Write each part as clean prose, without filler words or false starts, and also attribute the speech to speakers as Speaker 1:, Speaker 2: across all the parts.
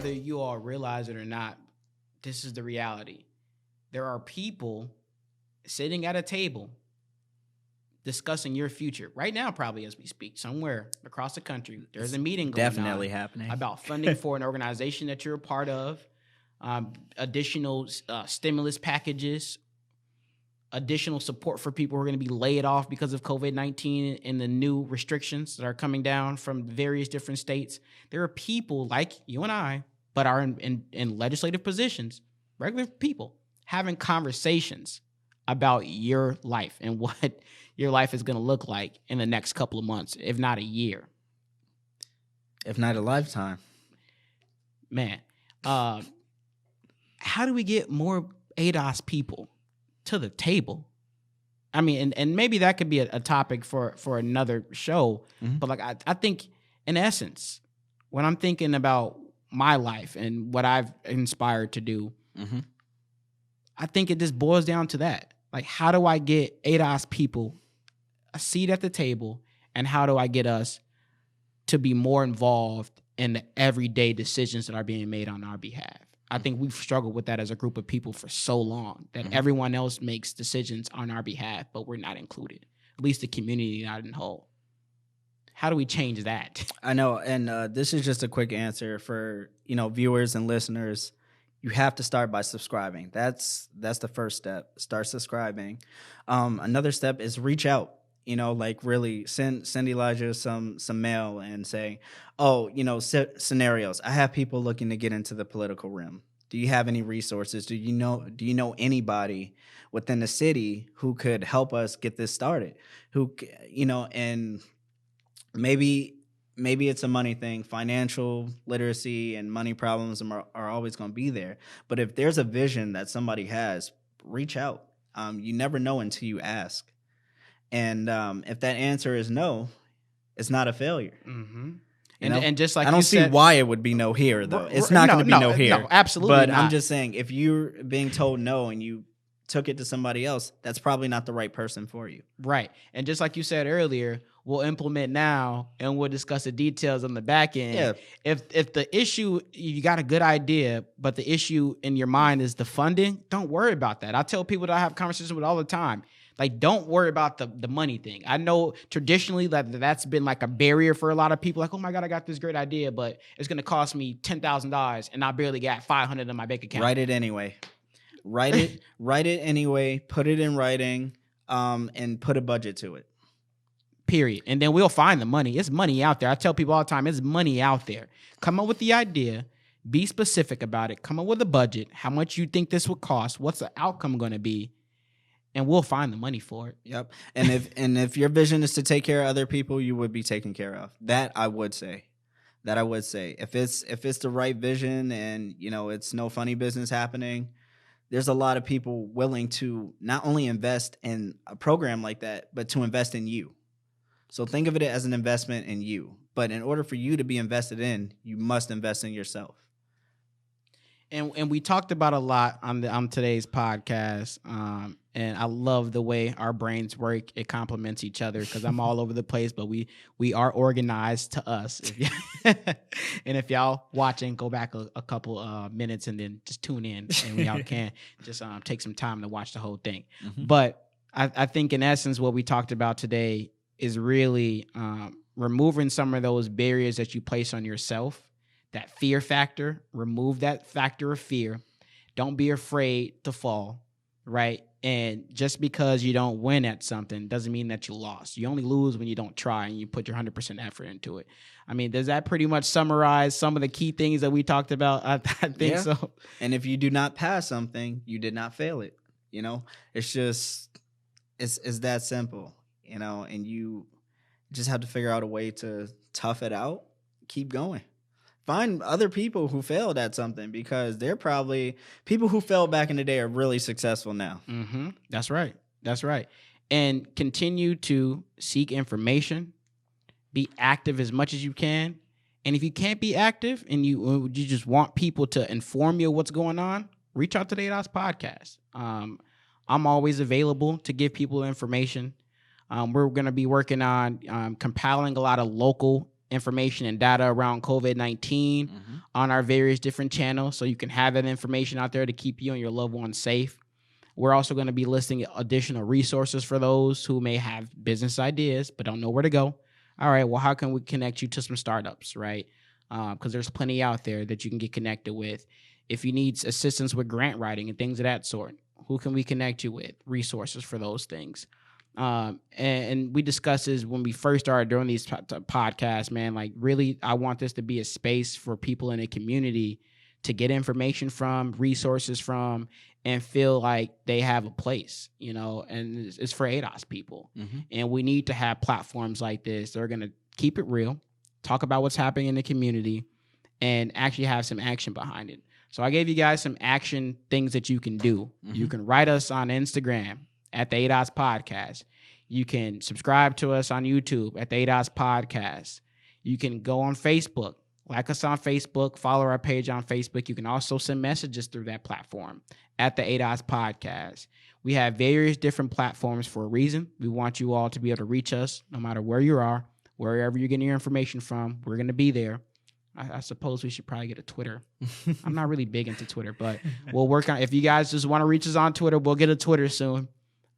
Speaker 1: whether you all realize it or not, this is the reality. There are people sitting at a table discussing your future right now, probably as we speak, somewhere across the country. There's a meeting going
Speaker 2: definitely
Speaker 1: on
Speaker 2: happening
Speaker 1: about funding for an organization that you're a part of, additional stimulus packages, additional support for people who are going to be laid off because of COVID-19 and the new restrictions that are coming down from various different states. There are people like you and I, but are in legislative positions, regular people, having conversations about your life and what your life is going to look like in the next couple of months, if not a year.
Speaker 2: If not a lifetime.
Speaker 1: Man, how do we get more ADOS people to the table? I mean, and maybe that could be a topic for another show. Mm-hmm. But like, I think in essence, when I'm thinking about my life and what I've inspired to do, mm-hmm. I think it just boils down to that. Like, how do I get ADOS people a seat at the table, and how do I get us to be more involved in the everyday decisions that are being made on our behalf? I think we've struggled with that as a group of people for so long, that mm-hmm. everyone else makes decisions on our behalf, but we're not included, at least the community not in whole. How do we change that?
Speaker 2: I know, and this is just a quick answer for viewers and listeners. You have to start by subscribing. That's the first step. Start subscribing. Another step is reach out. Like really send Elijah some mail and say, scenarios. I have people looking to get into the political realm. Do you have any resources? Do you know anybody within the city who could help us get this started? And maybe it's a money thing. Financial literacy and money problems are always going to be there. But if there's a vision that somebody has, reach out. You never know until you ask. And if that answer is no, it's not a failure. Mm-hmm.
Speaker 1: And just like
Speaker 2: I don't see why it would be no here, though. It's not going to be no here.
Speaker 1: No, absolutely
Speaker 2: but
Speaker 1: not.
Speaker 2: I'm just saying, if you're being told no and you took it to somebody else, that's probably not the right person for you.
Speaker 1: Right. And just like you said earlier, we'll implement now and we'll discuss the details on the back end.
Speaker 2: Yeah.
Speaker 1: If the issue, you got a good idea, but the issue in your mind is the funding, don't worry about that. I tell people that I have conversations with all the time, like, don't worry about the money thing. I know traditionally that's been like a barrier for a lot of people. Like, oh my God, I got this great idea, but it's going to cost me $10,000 and I barely got $500 in my bank account.
Speaker 2: Write it anyway. Write it anyway. Put it in writing, and put a budget to it.
Speaker 1: Period. And then we'll find the money. It's money out there. I tell people all the time, it's money out there. Come up with the idea. Be specific about it. Come up with a budget. How much you think this would cost? What's the outcome going to be? And we'll find the money for it.
Speaker 2: Yep. And if your vision is to take care of other people, you would be taken care of. That I would say. If it's the right vision and it's no funny business happening, there's a lot of people willing to not only invest in a program like that, but to invest in you. So think of it as an investment in you. But in order for you to be invested in, you must invest in yourself.
Speaker 1: And we talked about a lot on today's podcast, and I love the way our brains work. It complements each other because I'm all over the place, but we are organized to us. And if y'all watching, go back a couple minutes and then just tune in, and y'all can just take some time to watch the whole thing. Mm-hmm. But I think in essence what we talked about today is really removing some of those barriers that you place on yourself. That fear factor, remove that factor of fear. Don't be afraid to fall, right? And just because you don't win at something doesn't mean that you lost. You only lose when you don't try and you put your 100% effort into it. I mean, does that pretty much summarize some of the key things that we talked about? I think so.
Speaker 2: And if you do not pass something, you did not fail it. It's just, it's that simple, and you just have to figure out a way to tough it out, keep going. Find other people who failed at something, because they're probably people who failed back in the day are really successful now.
Speaker 1: Mm-hmm. That's right. And continue to seek information. Be active as much as you can. And if you can't be active and you just want people to inform you of what's going on, reach out to the ADOS podcast. I'm always available to give people information. We're going to be working on compiling a lot of local information and data around COVID-19. Mm-hmm. on our various different channels so you can have that information out there to keep you and your loved ones safe. We're also going to be listing additional resources for those who may have business ideas but don't know where to go. All right, well, how can we connect you to some startups, right? Because there's plenty out there that you can get connected with. If you need assistance with grant writing and things of that sort, who can we connect you with? Resources for those things. And we discussed this when we first started doing these podcasts, man. Like, really, I want this to be a space for people in the community to get information from, resources from, and feel like they have a place, you know, and it's for ADOS people. Mm-hmm. And we need to have platforms like this that are going to keep it real, talk about what's happening in the community, and actually have some action behind it. So I gave you guys some action things that you can do. Mm-hmm. You can write us on Instagram at the ADOS Podcast. You can subscribe to us on YouTube at the ADOS Podcast. You can go on Facebook, like us on Facebook, follow our page on Facebook. You can also send messages through that platform at the ADOS Podcast. We have various different platforms for a reason. We want you all to be able to reach us no matter where you are, wherever you're getting your information from. We're going to be there. I suppose we should probably get a Twitter. I'm not really big into Twitter, but we'll work on. If you guys just want to reach us on Twitter, we'll get a Twitter soon.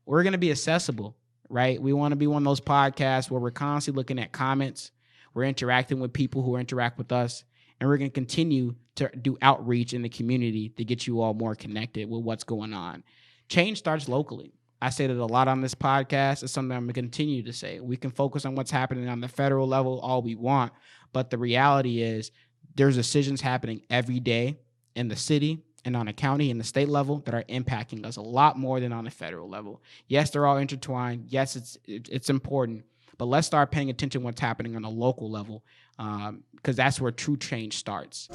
Speaker 1: We're going to be accessible, right? We want to be one of those podcasts where we're constantly looking at comments. We're interacting with people who interact with us, and we're going to continue to do outreach in the community to get you all more connected with what's going on. Change starts locally. I said it a lot on this podcast. It's something I'm going to continue to say. We can focus on what's happening on the federal level all we want, but the reality is there's decisions happening every day in the city and on a county and the state level that are impacting us a lot more than on the federal level. Yes, they're all intertwined. Yes, it's important, but let's start paying attention to what's happening on a local level, because that's where true change starts.